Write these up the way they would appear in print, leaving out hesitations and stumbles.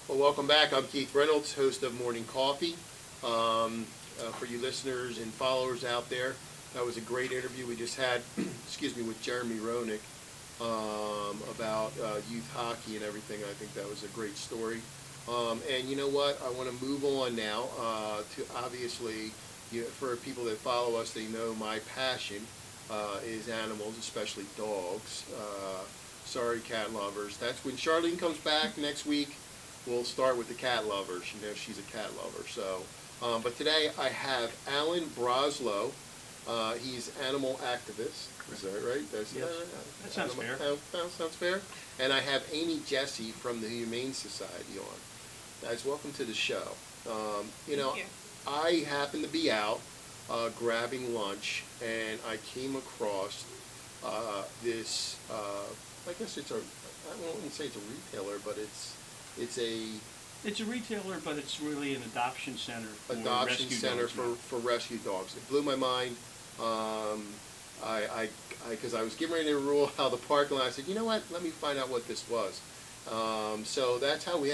Well, welcome back. I'm Keith Reynolds, host of Morning Coffee. For you listeners and followers out there, that was a great interview we just had, excuse me, with Jeremy Roenick about youth hockey and everything. I think that was a great story. And you know what? I want to move on now to obviously, for people that follow us, they know my passion is animals, especially dogs. Sorry, cat lovers. That's when Charlene comes back next week. We'll start with the cat lovers. You know, she's a cat lover. So, but today I have Alan Braslow. He's animal activist. Is that right? Yes. That sounds fair. Sounds fair. And I have Amy Jesse from the Humane Society on. Guys, welcome to the show. Thank you. I happened to be out grabbing lunch, and I came across this. I guess it's I wouldn't say it's a retailer, but it's a retailer, but it's really an adoption center for adoption rescue center dogs for rescue dogs. It blew my mind. Because I was getting ready to rule out the parking lot. I said, you know what? Let me find out what this was. So that's how we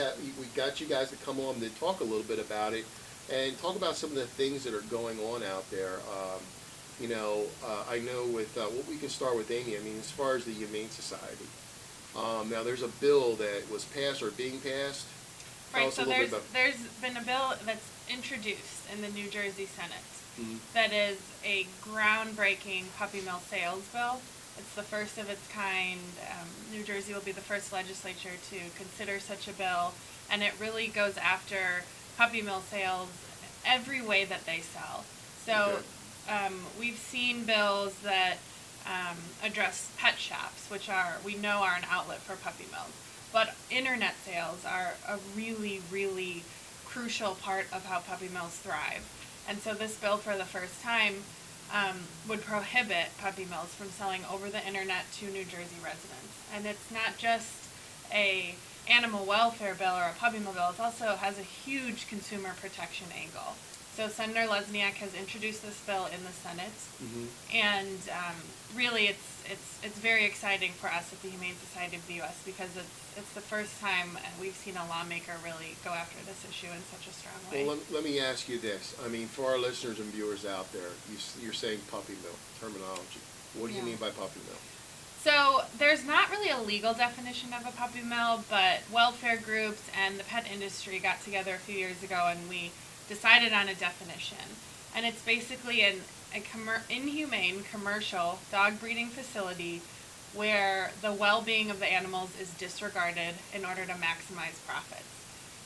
got you guys to come on to talk a little bit about it and talk about some of the things that are going on out there. I know with what we can start with Amy. I mean, as far as the Humane Society. Now, there's a bill that was passed or being passed. Right, so there's been a bill that's introduced in the New Jersey Senate that is a groundbreaking puppy mill sales bill. It's the first of its kind. New Jersey will be the first legislature to consider such a bill, and it really goes after puppy mill sales every way that they sell. So we've seen bills that address pet shops, which we know are an outlet for puppy mills. But internet sales are a really, really crucial part of how puppy mills thrive. And so this bill, for the first time, would prohibit puppy mills from selling over the internet to New Jersey residents. And it's not just a animal welfare bill or a puppy mill bill, it also has a huge consumer protection angle. So Senator Lesniak has introduced this bill in the Senate, and really it's very exciting for us at the Humane Society of the U.S. because it's the first time we've seen a lawmaker really go after this issue in such a strong way. Well, let me ask you this. I mean, for our listeners and viewers out there, you're saying puppy mill terminology. What do you mean by puppy mill? So there's not really a legal definition of a puppy mill, but welfare groups and the pet industry got together a few years ago and we decided on a definition. And it's basically an inhumane commercial dog breeding facility where the well-being of the animals is disregarded in order to maximize profits.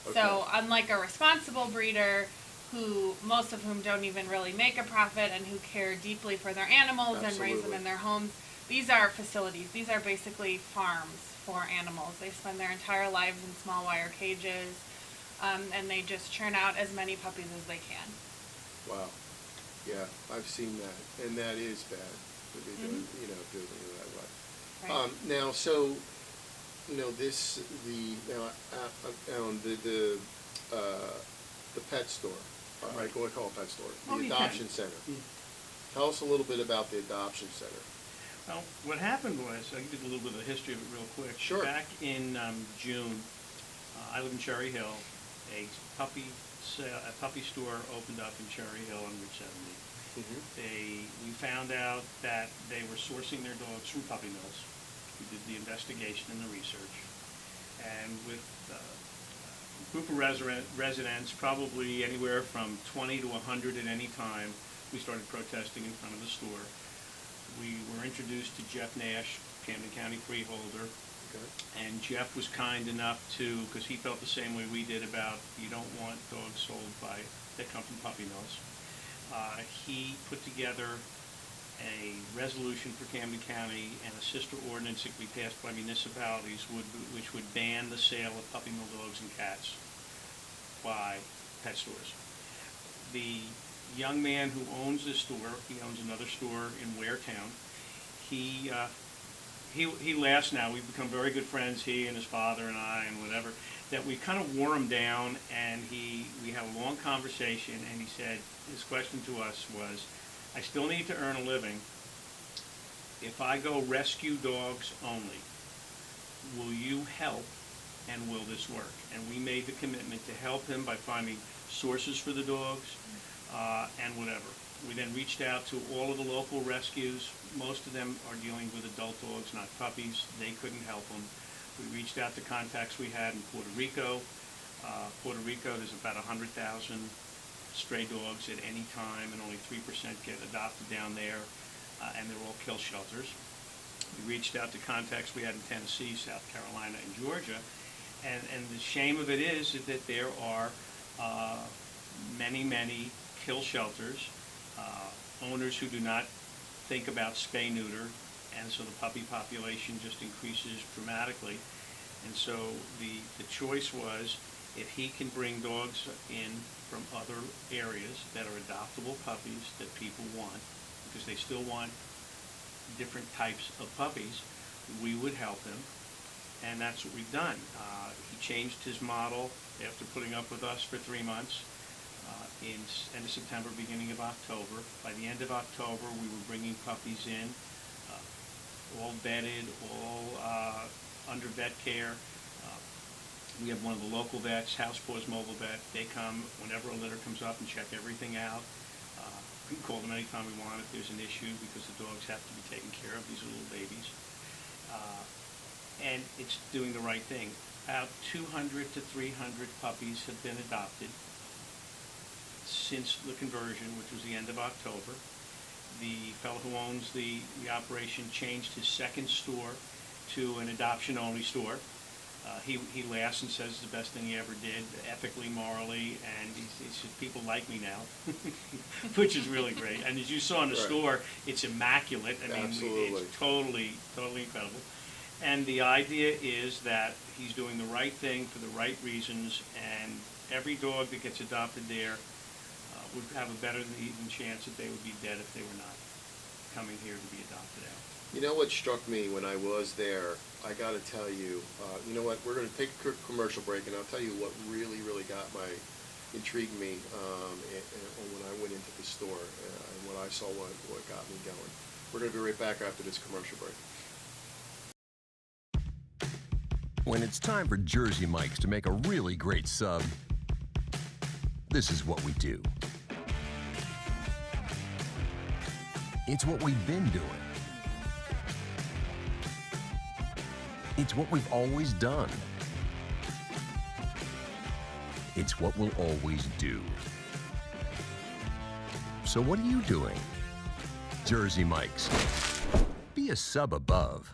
Okay. So unlike a responsible breeder, most of whom don't even really make a profit and who care deeply for their animals and raise them in their homes, these are facilities. These are basically farms for animals. They spend their entire lives in small wire cages, and they just churn out as many puppies as they can. Wow. Yeah, I've seen that, and that is bad. Doing it that way. Right. Now, so the pet store. I call it a pet store. The adoption center. Tell us a little bit about the adoption center. Well, what happened was, I can give a little bit of the history of it real quick. Sure. Back in June, I live in Cherry Hill. A puppy store opened up in Cherry Hill on Route 70. We found out that they were sourcing their dogs from puppy mills. We did the investigation and the research. And with a group of residents, probably anywhere from 20 to 100 at any time, we started protesting in front of the store. We were introduced to Jeff Nash, Camden County freeholder. Okay. And Jeff was kind enough to, because he felt the same way we did about you don't want dogs sold that come from puppy mills. He put together a resolution for Camden County and a sister ordinance that we passed by municipalities which would ban the sale of puppy mill dogs and cats by pet stores. The young man who owns this store, he owns another store in Waretown, he laughs now. We've become very good friends, he and his father and I and whatever, that we kind of wore him down, and we had a long conversation, and he said, his question to us was, I still need to earn a living. If I go rescue dogs only, will you help and will this work? And we made the commitment to help him by finding sources for the dogs and whatever. We then reached out to all of the local rescues. Most of them are dealing with adult dogs, not puppies. They couldn't help them. We reached out to contacts we had in Puerto Rico. Puerto Rico, there's about 100,000 stray dogs at any time, and only 3% get adopted down there, and they're all kill shelters. We reached out to contacts we had in Tennessee, South Carolina, and Georgia, and the shame of it is that there are many, many kill shelters, owners who do not think about spay-neuter, and so the puppy population just increases dramatically. And so the choice was, if he can bring dogs in from other areas that are adoptable puppies that people want, because they still want different types of puppies, we would help him, and that's what we've done. He changed his model after putting up with us for 3 months. In end of September, beginning of October. By the end of October, we were bringing puppies in, all bedded, all under vet care. We have one of the local vets, House Paws Mobile Vet. They come whenever a litter comes up and check everything out. We can call them anytime we want if there's an issue, because the dogs have to be taken care of. These are little babies. And it's doing the right thing. About 200 to 300 puppies have been adopted since the conversion, which was the end of October. The fellow who owns the operation changed his second store to an adoption-only store. He laughs and says it's the best thing he ever did, ethically, morally, and he says, people like me now, which is really great. And as you saw in the store, it's immaculate. I mean, it's totally incredible. And the idea is that he's doing the right thing for the right reasons, and every dog that gets adopted there would have a better than even chance that they would be dead if they were not coming here to be adopted out. You know what struck me when I was there? I got to tell you, you know what? We're going to take a quick commercial break, and I'll tell you what really intrigued me when I went into the store and when I saw what got me going. We're going to be right back after this commercial break. When it's time for Jersey Mike's to make a really great sub, this is what we do. It's what we've been doing. It's what we've always done. It's what we'll always do. So what are you doing? Jersey Mike's. Be a sub above.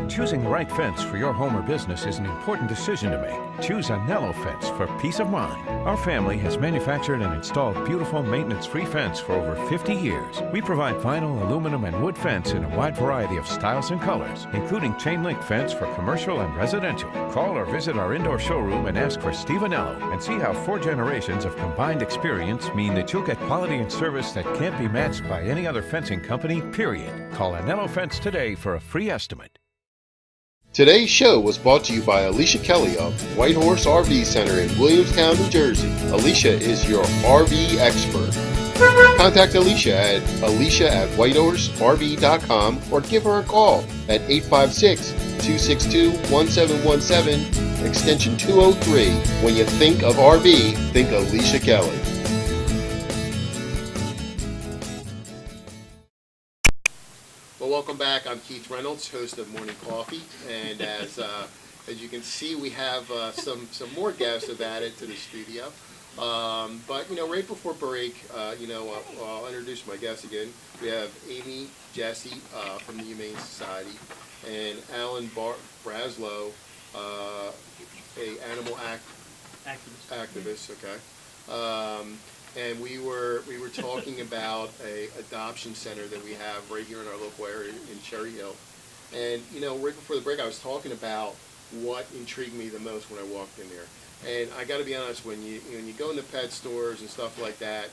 Choosing the right fence for your home or business is an important decision to make. Choose Anello Fence for peace of mind. Our family has manufactured and installed beautiful maintenance-free fence for over 50 years. We provide vinyl, aluminum, and wood fence in a wide variety of styles and colors, including chain link fence for commercial and residential. Call or visit our indoor showroom and ask for Steve Anello and see how 4 generations of combined experience mean that you'll get quality and service that can't be matched by any other fencing company, period. Call Anello Fence today for a free estimate. Today's show was brought to you by Alicia Kelly of White Horse RV Center in Williamstown, New Jersey. Alicia is your RV expert. Contact Alicia at alicia@whitehorserv.com or give her a call at 856-262-1717, extension 203. When you think of RV, think Alicia Kelly. Well, welcome back. I'm Keith Reynolds, host of Morning Coffee, and as you can see, we have some more guests have added to the studio. But right before break, I'll introduce my guests again. We have Amy Jesse from the Humane Society, and Alan Braslow, a animal activist. Okay. And we were talking about a adoption center that we have right here in our local area in Cherry Hill. And right before the break, I was talking about what intrigued me the most when I walked in there. And I got to be honest, when you go into pet stores and stuff like that,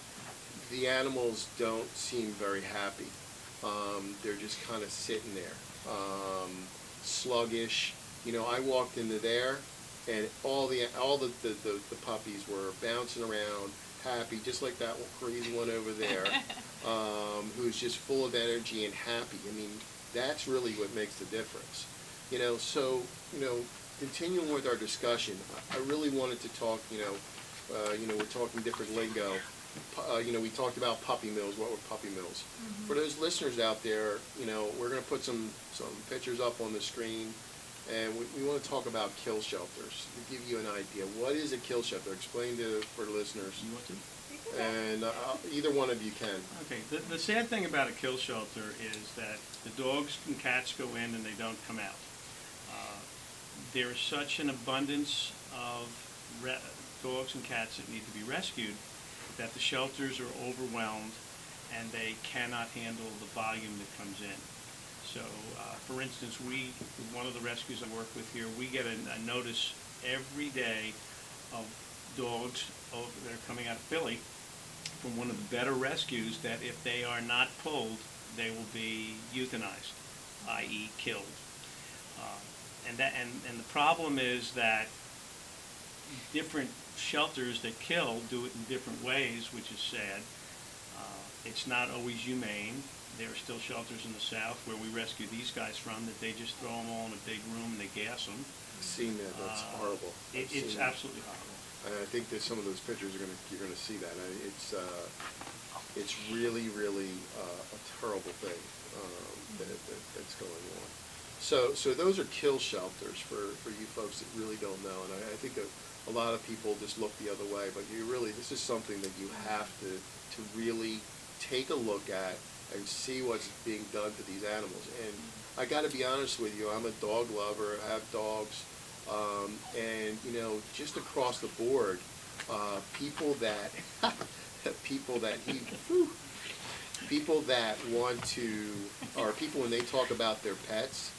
the animals don't seem very happy. They're just kind of sitting there, sluggish. I walked into there, and all the puppies were bouncing around, happy, just like that crazy one over there, who's just full of energy and happy. I mean, that's really what makes the difference. So, continuing with our discussion, I really wanted to talk, we're talking different lingo. We talked about puppy mills. What were puppy mills? Mm-hmm. For those listeners out there, we're going to put some pictures up on the screen, and we want to talk about kill shelters. To give you an idea, what is a kill shelter? Explain for the listeners. You want to? And either one of you can. Okay. The sad thing about a kill shelter is that the dogs and cats go in and they don't come out. There is such an abundance of dogs and cats that need to be rescued that the shelters are overwhelmed and they cannot handle the volume that comes in. So, for instance, one of the rescues I work with here, we get a notice every day of dogs that are coming out of Philly from one of the better rescues that if they are not pulled, they will be euthanized, i.e. killed. And the problem is that different shelters that kill do it in different ways, which is sad. It's not always humane. There are still shelters in the South where we rescue these guys from that they just throw them all in a big room and they gas them. I've seen that. That's horrible. It's absolutely horrible. I think that some of those pictures you're gonna see that. It's really, really a terrible thing that's going on. So those are kill shelters for you folks that really don't know, and I think a lot of people just look the other way. But this is something that you have to really take a look at and see what's being done to these animals. And I got to be honest with you, I'm a dog lover. I have dogs. And just across the board, people that want to, or people when they talk about their pets,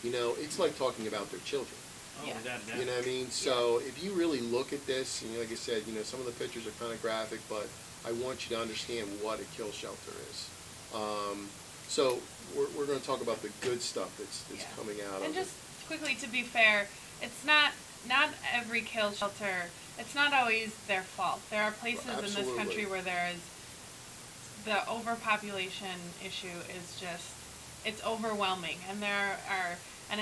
it's like talking about their children. Oh, Yeah. without a doubt. You know what I mean? So if you really look at this, like I said, some of the pictures are kind of graphic, but I want you to understand what a kill shelter is. So we're going to talk about the good stuff that's coming out And of just it. quickly, to be fair, it's not every kill shelter, it's not always their fault. There are places in this Absolutely. country where there is, the overpopulation issue is just, it's overwhelming. And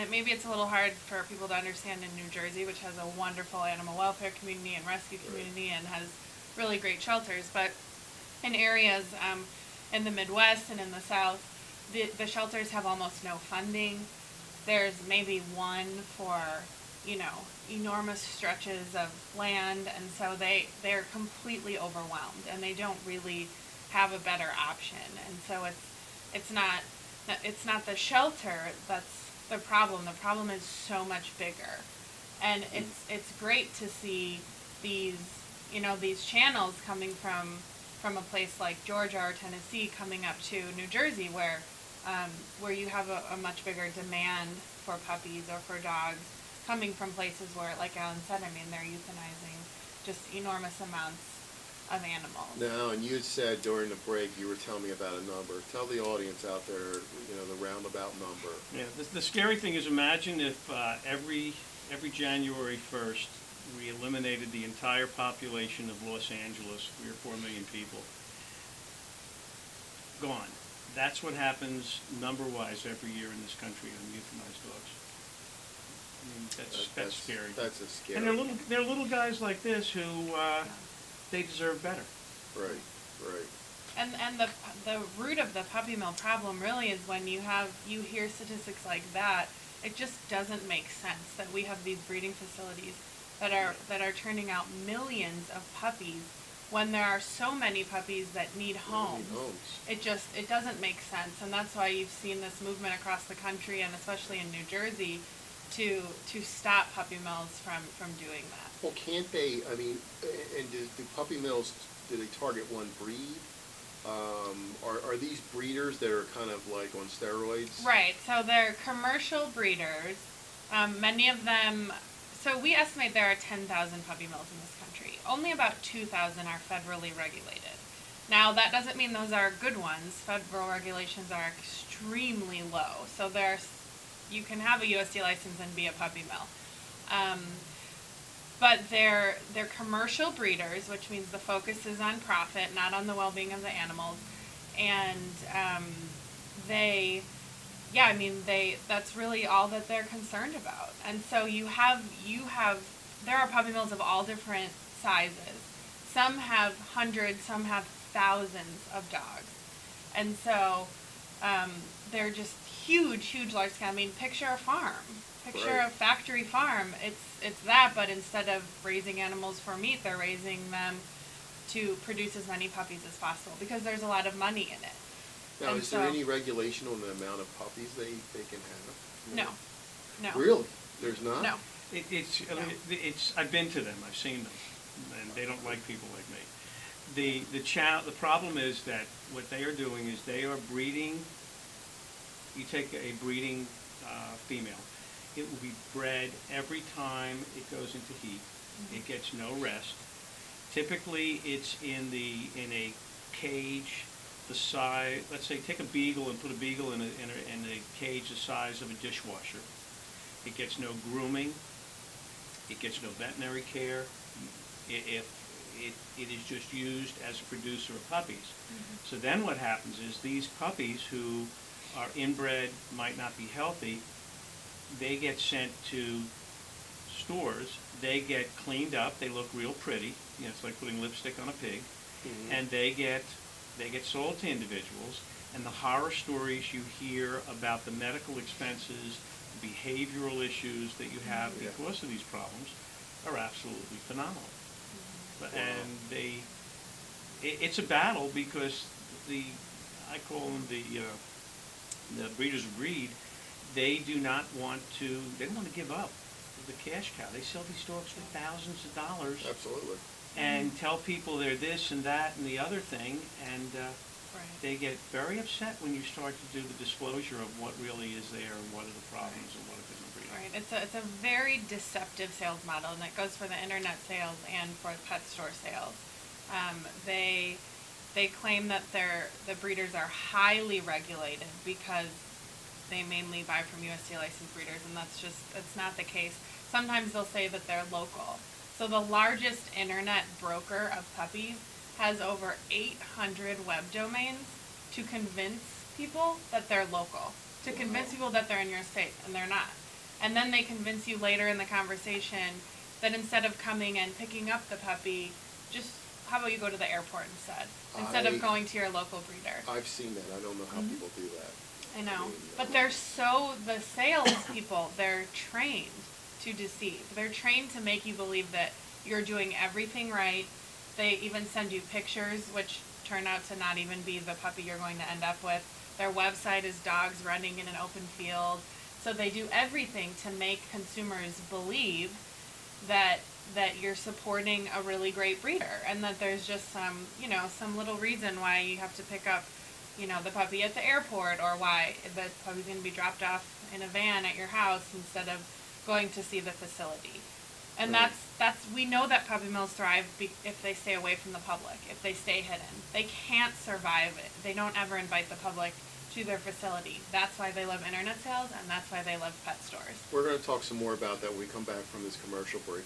maybe it's a little hard for people to understand in New Jersey, which has a wonderful animal welfare community and rescue community and has really great shelters. But in areas in the Midwest and in the South, the shelters have almost no funding. There's maybe one for, enormous stretches of land, and so they're completely overwhelmed, and they don't really have a better option. And so it's not the shelter that's the problem. The problem is so much bigger, and it's great to see these channels coming from a place like Georgia or Tennessee coming up to New Jersey, where you have a much bigger demand for puppies or for dogs, coming from places where, like Alan said, they're euthanizing just enormous amounts of animals. Now, and you had said during the break, you were telling me about a number. Tell the audience out there, the roundabout number. Yeah, the scary thing is, imagine if every January 1st we eliminated the entire population of Los Angeles, 3 or 4 million people. Gone. That's what happens number-wise every year in this country on euthanized dogs. That's scary. That's a scary. And they're little guys like this who they deserve better. Right. And the root of the puppy mill problem really is when you hear statistics like that, it just doesn't make sense that we have these breeding facilities that are turning out millions of puppies when there are so many puppies that need homes. It doesn't make sense, and that's why you've seen this movement across the country, and especially in New Jersey, to stop puppy mills from doing that. Well, can't they? And do puppy mills, do they target one breed? Are these breeders that are kind of like on steroids? Right. So they're commercial breeders. Many of them. So we estimate there are 10,000 puppy mills in this country. Only about 2,000 are federally regulated. Now, that doesn't mean those are good ones. Federal regulations are extremely low. So you can have a USD license and be a puppy mill. But they're commercial breeders, which means the focus is on profit, not on the well-being of the animals. And they yeah, I mean, that's really all that they're concerned about. And so there are puppy mills of all different sizes. Some have hundreds, some have thousands of dogs. And so they're just huge, large scale. I mean, picture a farm. Picture a factory farm. It's that, but instead of raising animals for meat, they're raising them to produce as many puppies as possible because there's a lot of money in it. Now, is there any regulation on the amount of puppies they can have? No. Really? There's not? No. I've been to them. I've seen them, and they don't like people like me. The problem is that what they are doing is they are breeding. You take a breeding female. It will be bred every time it goes into heat. It gets no rest. Typically, it's in a cage the size. Let's say take a beagle and put a beagle in a cage the size of a dishwasher. It gets no grooming. It gets no veterinary care. It is just used as a producer of puppies. So then what happens is these puppies who are inbred, might not be healthy, they get sent to stores. They get cleaned up. They look real pretty. It's like putting lipstick on a pig. And they get sold to individuals. And the horror stories you hear about the medical expenses, the behavioral issues that you have because of these problems are absolutely phenomenal. And it's a battle because I call them the breeders of greed. They don't want to give up the cash cow. They sell these dogs for thousands of dollars. Absolutely. And tell people they're this and that and the other thing, and they get very upset when you start to do the disclosure of what really is there and what are the problems and what are different breeds. Right. It's a very deceptive sales model, and that goes for the internet sales and for pet store sales. They claim that the breeders are highly regulated because they mainly buy from USDA licensed breeders, and it's not the case. Sometimes they'll say that they're local. So the largest internet broker of puppies has over 800 web domains to convince people that they're local, to convince people that they're in your state, and they're not. And then they convince you later in the conversation that instead of coming and picking up the puppy, just how about you go to the airport instead of going to your local breeder. I've seen that. I don't know how people do that. I know. But the sales people, they're trained to deceive. They're trained to make you believe that you're doing everything right. They even send you pictures, which turn out to not even be the puppy you're going to end up with. Their website is dogs running in an open field. So they do everything to make consumers believe that you're supporting a really great breeder, and that there's just some little reason why you have to pick up the puppy at the airport, or why the puppy's going to be dropped off in a van at your house instead of going to see the facility. And we know that puppy mills thrive if they stay away from the public, if they stay hidden. They can't survive it. They don't ever invite the public to their facility. That's why they love internet sales, and that's why they love pet stores. We're going to talk some more about that when we come back from this commercial break.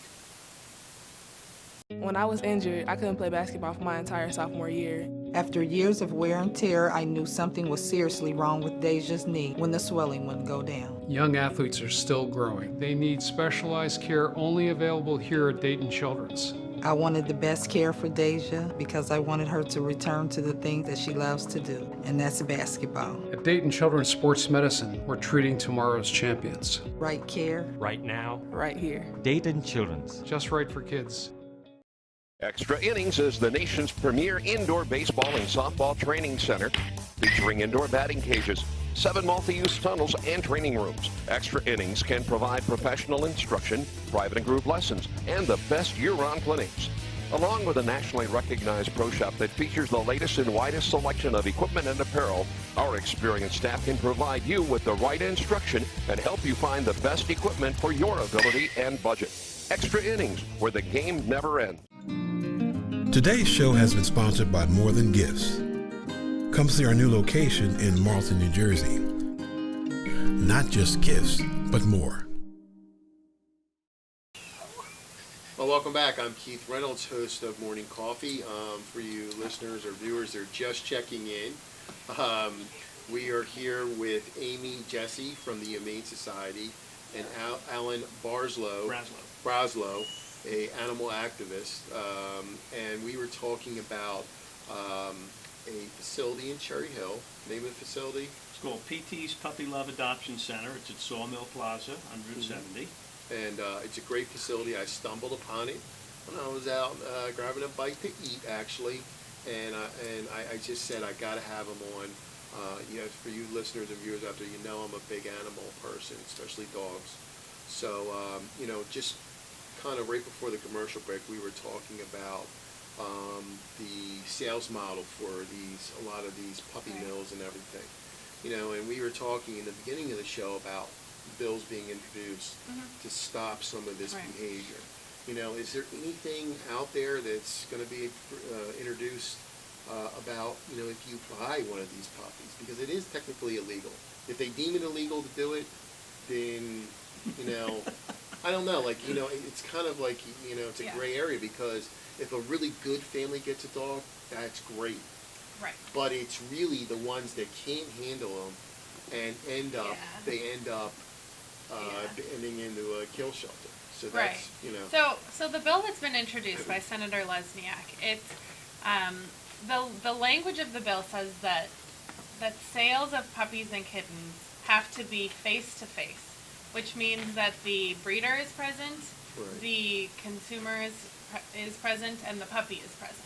When I was injured, I couldn't play basketball for my entire sophomore year. After years of wear and tear, I knew something was seriously wrong with Deja's knee when the swelling wouldn't go down. Young athletes are still growing. They need specialized care only available here at Dayton Children's. I wanted the best care for Deja because I wanted her to return to the thing that she loves to do, and that's basketball. At Dayton Children's Sports Medicine, we're treating tomorrow's champions. Right care. Right now. Right here. Dayton Children's. Just right for kids. Extra Innings is the nation's premier indoor baseball and softball training center, featuring indoor batting cages, 7 multi-use tunnels, and training rooms. Extra Innings can provide professional instruction, private and group lessons, and the best year-round clinics. Along with a nationally recognized pro shop that features the latest and widest selection of equipment and apparel, our experienced staff can provide you with the right instruction and help you find the best equipment for your ability and budget. Extra Innings, where the game never ends. Today's show has been sponsored by More Than Gifts. Come see our new location in Marlton, New Jersey. Not just gifts, but more. Well, welcome back. I'm Keith Reynolds, host of Morning Coffee. For you listeners or viewers that are just checking in, We are here with Amy Jesse from the Humane Society and Alan Braslow, a animal activist, and we were talking about a facility in Cherry Hill. Name of the facility? It's called PT's Puppy Love Adoption Center. It's at Sawmill Plaza on Route 70. And it's a great facility. I stumbled upon it when I was out grabbing a bite to eat, actually, and I just said I got to have them on. For you listeners and viewers out there, I'm a big animal person, especially dogs. So, just kind of right before the commercial break, we were talking about the sales model for a lot of these puppy mills and everything. And we were talking in the beginning of the show about bills being introduced to stop some of this behavior. Is there anything out there that's going to be introduced about, if you buy one of these puppies, because it is technically illegal. If they deem it illegal to do it, then, I don't know, it's kind of like, it's a gray area, because if a really good family gets a dog, that's great. Right. But it's really the ones that can't handle them and end up ending into a kill shelter. So that's, So the bill that's been introduced by Senator Lesniak, it's, the language of the bill says that sales of puppies and kittens have to be face-to-face, which means that the breeder is present, the consumer is present, and the puppy is present.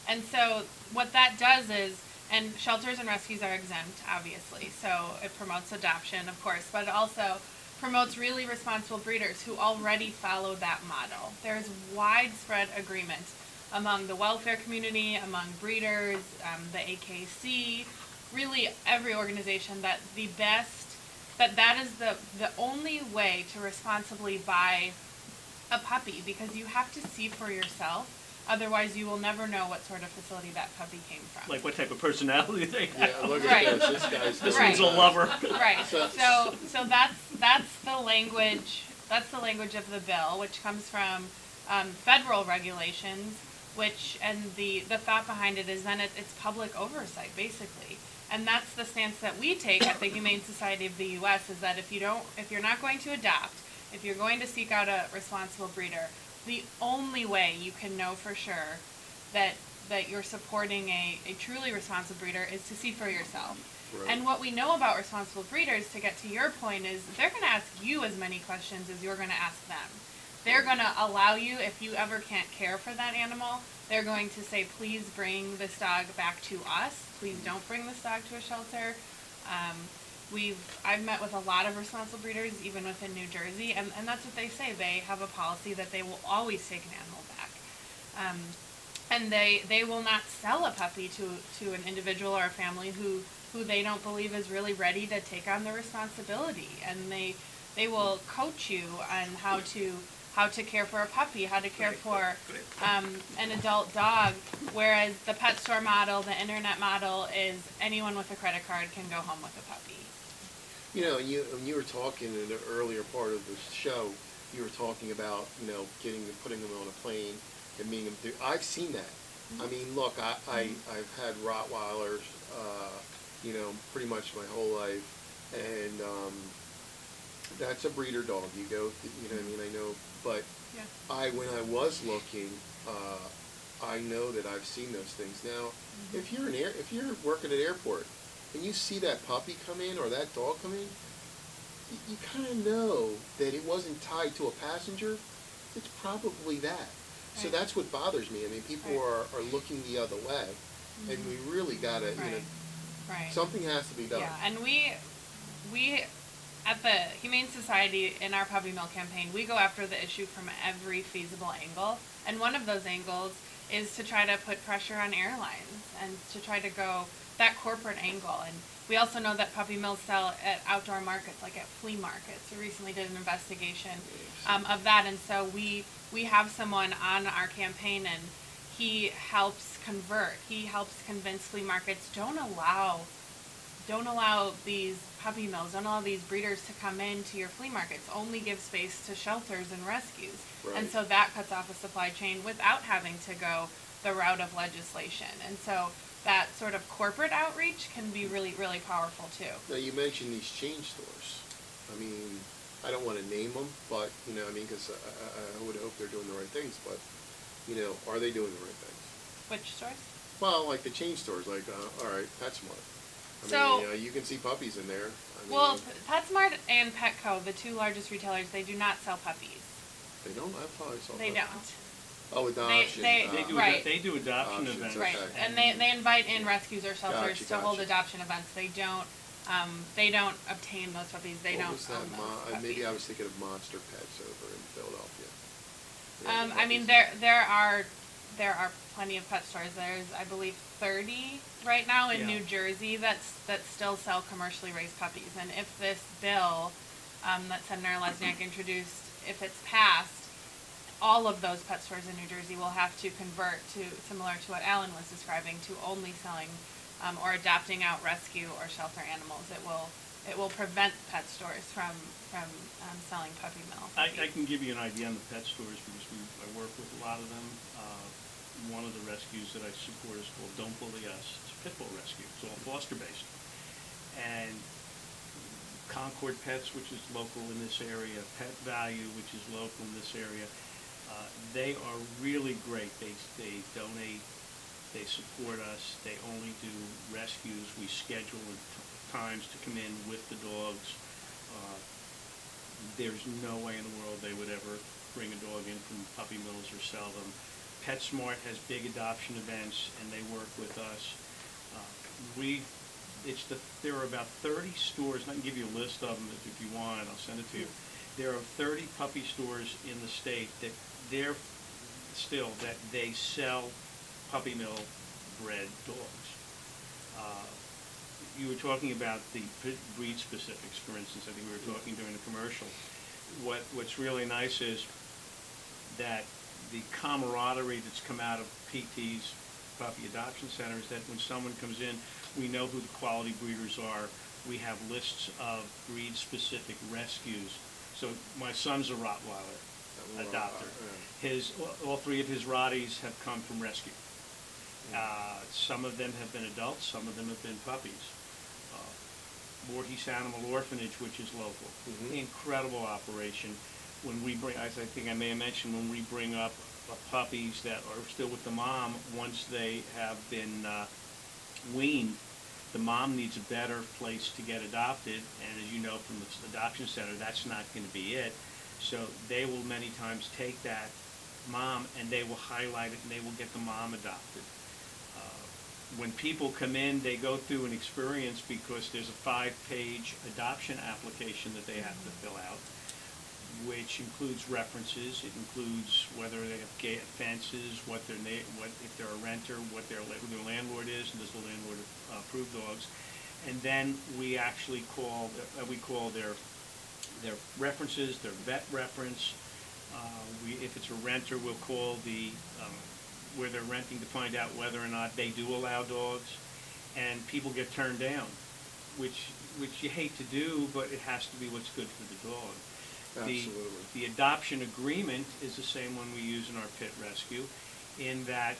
And so what that does is, and shelters and rescues are exempt, obviously, so it promotes adoption, of course, but it also promotes really responsible breeders who already follow that model. There's widespread agreement among the welfare community, among breeders, the AKC, really every organization, that that is the only way to responsibly buy a puppy, because you have to see for yourself. Otherwise, you will never know what sort of facility that puppy came from. Like what type of personality they have. Yeah, look at this. This one's a lover. Right. So that's the language. That's the language of the bill, which comes from federal regulations. And the thought behind it is then it's public oversight, basically. And that's the stance that we take at the Humane Society of the U.S. is that if you're not going to adopt, if you're going to seek out a responsible breeder, the only way you can know for sure that you're supporting a truly responsible breeder is to see for yourself. Right. And what we know about responsible breeders, to get to your point, is they're going to ask you as many questions as you're going to ask them. They're going to allow you, if you ever can't care for that animal, they're going to say, please bring this dog back to us. Please don't bring this dog to a shelter. I've met with a lot of responsible breeders, even within New Jersey, and that's what they say. They have a policy that they will always take an animal back. And they will not sell a puppy to an individual or a family who they don't believe is really ready to take on the responsibility. And they will coach you on how to care for a puppy, how to care for an adult dog, whereas the pet store model, the internet model, is anyone with a credit card can go home with a puppy. You were talking in the earlier part of the show, you were talking about, putting them on a plane and meeting them through. I've seen that. Mm-hmm. I mean, look, I've had Rottweilers, pretty much my whole life, and that's a breeder dog. You go, I know, but when I was looking, I know that I've seen those things. Now, if you're working at an airport and you see that puppy come in or that dog come in, you kind of know that it wasn't tied to a passenger. It's probably that. Right. So that's what bothers me. I mean, people are looking the other way, and we really got to, something has to be done. Yeah, and we at the Humane Society, in our Puppy Mill campaign, we go after the issue from every feasible angle, and one of those angles is to try to put pressure on airlines and to try to go that corporate angle. And we also know that puppy mills sell at outdoor markets, like at flea markets. We recently did an investigation of that, and so we have someone on our campaign, and he helps convert. He helps convince flea markets, don't allow these puppy mills, don't allow these breeders to come into your flea markets. Only give space to shelters and rescues. Right. And so that cuts off a supply chain without having to go the route of legislation. And so that sort of corporate outreach can be really, really powerful too. Now, you mentioned these chain stores. I mean, I don't want to name them, but, you know, I mean, because I would hope they're doing the right things, but, you know, are they doing the right things? Which stores? Well, like the chain stores, like, all right, PetSmart. So, you can see puppies in there. I mean, well, PetSmart and Petco, the two largest retailers, they do not sell puppies. they don't? I thought I saw They puppies. don't. Oh, adoption. Right. They do adoption Adoptions, events. Right, Okay. and they invite in rescues or shelters Gotcha, to hold gotcha. adoption events. They don't obtain those puppies. They What don't was that own those puppies. maybe I was thinking of Monster Pets over in Philadelphia. I mean, there are plenty of pet stores. There's, I believe, 30 right now in New Jersey that still sell commercially raised puppies. And if this bill that Senator Lesniak introduced, if it's passed, all of those pet stores in New Jersey will have to convert to, similar to what Alan was describing, to only selling or adopting out rescue or shelter animals. It will prevent pet stores from selling puppy mill. I can give you an idea on the pet stores because I work with a lot of them. One of the rescues that I support is called Don't Bully Us. It's a pit bull rescue. It's all foster-based. And Concord Pets, which is local in this area, Pet Value, which is local in this area, they are really great. They donate, they support us, they only do rescues. We schedule times to come in with the dogs. There's no way in the world they would ever bring a dog in from puppy mills or sell them. PetSmart has big adoption events, and they work with us. There are about 30 stores, and I can give you a list of them if you want, I'll send it to you. There are 30 puppy stores in the state that they sell puppy mill bred dogs. You were talking about the breed specifics, for instance. I think we were talking during the commercial. What's really nice is that the camaraderie that's come out of PT's Puppy Adoption Center is that when someone comes in, we know who the quality breeders are. We have lists of breed-specific rescues. So my son's a Rottweiler adopter. All three of his Rotties have come from rescue. Some of them have been adults, some of them have been puppies. Voorhees Animal Orphanage, which is local, incredible operation. When we bring, as I think I may have mentioned, when we bring up puppies that are still with the mom, once they have been weaned, the mom needs a better place to get adopted, and as you know from the adoption center, that's not going to be it. So they will many times take that mom and they will highlight it and they will get the mom adopted. When people come in, they go through an experience because there's a 5-page adoption application that they have to fill out, which includes references. It includes whether they have fences, what if they're a renter, who their landlord is, and does the landlord approve dogs. And then we actually call their references, their vet reference. If it's a renter, we'll call where they're renting to find out whether or not they do allow dogs. And people get turned down, which you hate to do, but it has to be what's good for the dog. Absolutely. The adoption agreement is the same one we use in our pit rescue, in that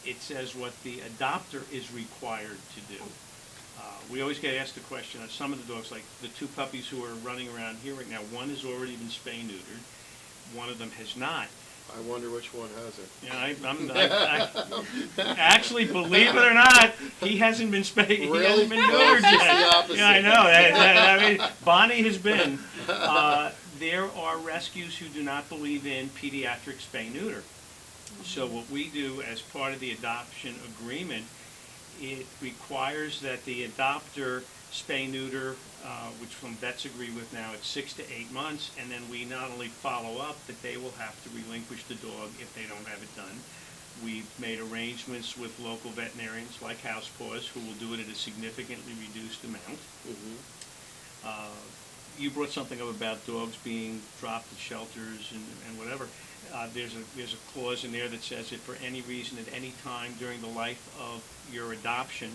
it says what the adopter is required to do. We always get asked the question on some of the dogs, like the 2 puppies who are running around here right now. One has already been spay-neutered. One of them has not. I wonder which one hasn't. Yeah, actually, believe it or not, he hasn't been spayed. He hasn't been neutered yet. Yeah, I know. I mean, Bonnie has been. There are rescues who do not believe in pediatric spay-neuter. So what we do as part of the adoption agreement, it requires that the adopter spay-neuter, which some vets agree with now, it's 6 to 8 months, and then we not only follow up, but they will have to relinquish the dog if they don't have it done. We've made arrangements with local veterinarians like House Paws who will do it at a significantly reduced amount. You brought something up about dogs being dropped at shelters and whatever. There's a clause in there that says if for any reason at any time during the life of your adoption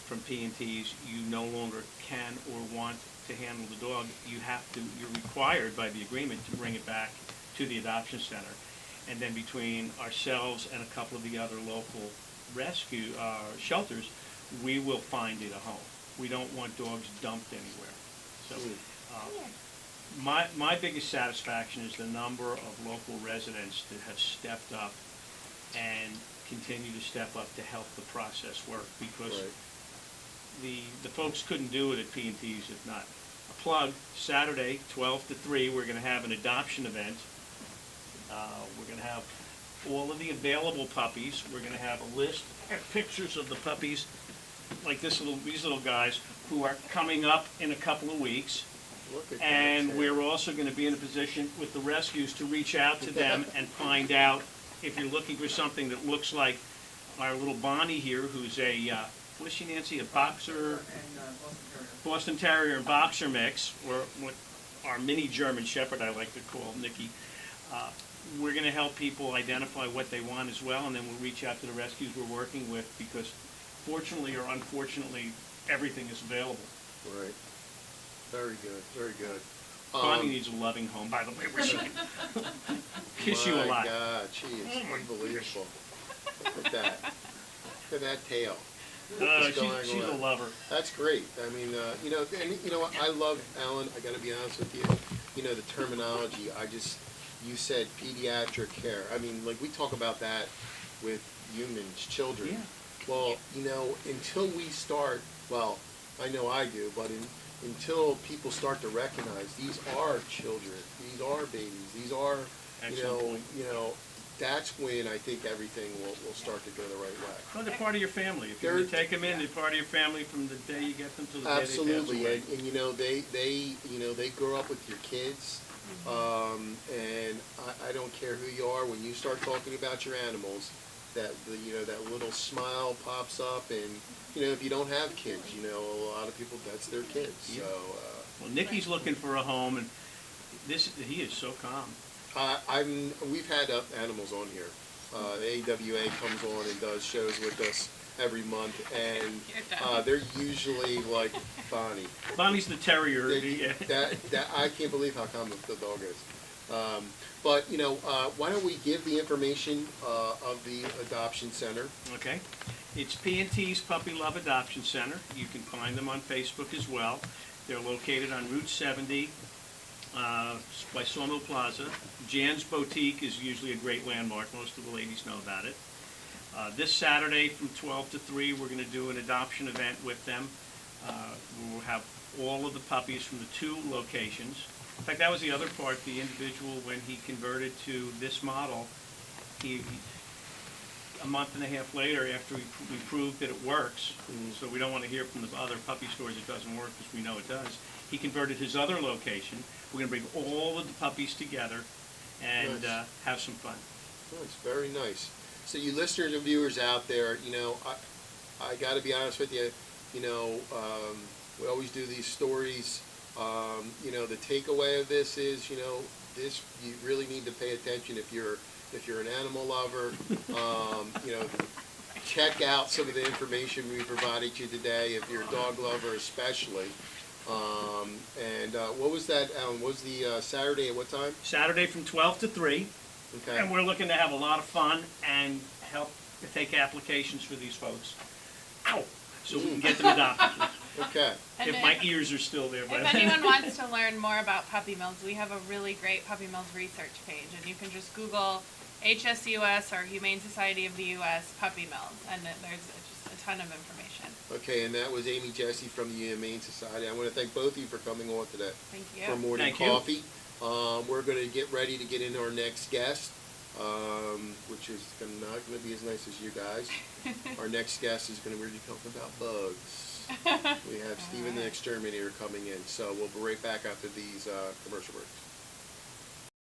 from P&Ts you no longer can or want to handle the dog, you're required by the agreement to bring it back to the adoption center. And then between ourselves and a couple of the other local rescue shelters, we will find it a home. We don't want dogs dumped anywhere. So my biggest satisfaction is the number of local residents that have stepped up and continue to step up to help the process work, because the folks couldn't do it at P&T's if not. A plug, Saturday, 12 to 3, we're going to have an adoption event. We're going to have all of the available puppies. We're going to have a list of pictures of the puppies, like these little guys, who are coming up in a couple of weeks. And we're also going to be in a position with the rescues to reach out to them and find out if you're looking for something that looks like our little Bonnie here, who's a, what's she, Nancy, a boxer? Boston Terrier and boxer mix, or what our mini German Shepherd I like to call Nikki. We're going to help people identify what they want as well, and then we'll reach out to the rescues we're working with, because fortunately or unfortunately, everything is available. Right. Very good, very good. Bonnie needs a loving home, by the way. We're saying. Kiss you a lot. My God, she is unbelievable. Look at that. Look at that tail. She's a lover. That's great. I mean, you know, and you know what? I love, Alan, I got to be honest with you. You know, the terminology, you said pediatric care. I mean, like, we talk about that with humans, children. Yeah. Well, you know, until we start, well, I know I do, but until people start to recognize these are children, these are babies, these are, you know, that's when I think everything will start to go the right way. Well, they're part of your family. If you take them in, they're part of your family from the day you get them to the day they pass Absolutely, away. and you know, they grow up with your kids, and I don't care who you are, when you start talking about your animals, that little smile pops up, and you know, if you don't have kids, you know, a lot of people, that's their kids. Yeah. So well, Nikki's looking for a home, and he is so calm. We've had animals on here. The AWA comes on and does shows with us every month, and they're usually like Bonnie. Bonnie's the terrier. That I can't believe how calm the dog is. But you know, why don't we give the information of the adoption center? Okay, it's P&T's Puppy Love Adoption Center. You can find them on Facebook as well. They're located on Route 70 by Sawmill Plaza. Jan's Boutique is usually a great landmark. Most of the ladies know about it. This Saturday from 12 to 3, we're going to do an adoption event with them. We will have all of the puppies from the 2 locations. In fact, that was the other part. The individual, when he converted to this model, a month and a half later, after we proved that it works, so we don't want to hear from the other puppy stores it doesn't work, because we know it does, he converted his other location. We're going to bring all of the puppies together and have some fun. That's very nice. So you listeners and viewers out there, you know, I got to be honest with you, you know, we always do these stories. You know, the takeaway of this is, you know, you really need to pay attention if you're an animal lover. You know, check out some of the information we provided you today. If you're a dog lover, especially. And what was that, Alan? What was the Saturday at what time? Saturday from 12 to 3. Okay. And we're looking to have a lot of fun and help take applications for these folks. Ow! So we can get them adopted. Okay. If my ears are still there. If anyone wants to learn more about puppy mills, we have a really great puppy mills research page, and you can just Google HSUS or Humane Society of the U.S. puppy mills, and there's just a ton of information. Okay, and that was Amy Jesse from the Humane Society. I want to thank both of you for coming on today. Thank you. For Morning Coffee. We're going to get ready to get into our next guest, which is not going to be as nice as you guys. Our next guest is going to be talking about bugs. We have Stephen the Exterminator coming in, so we'll be right back after these commercial breaks.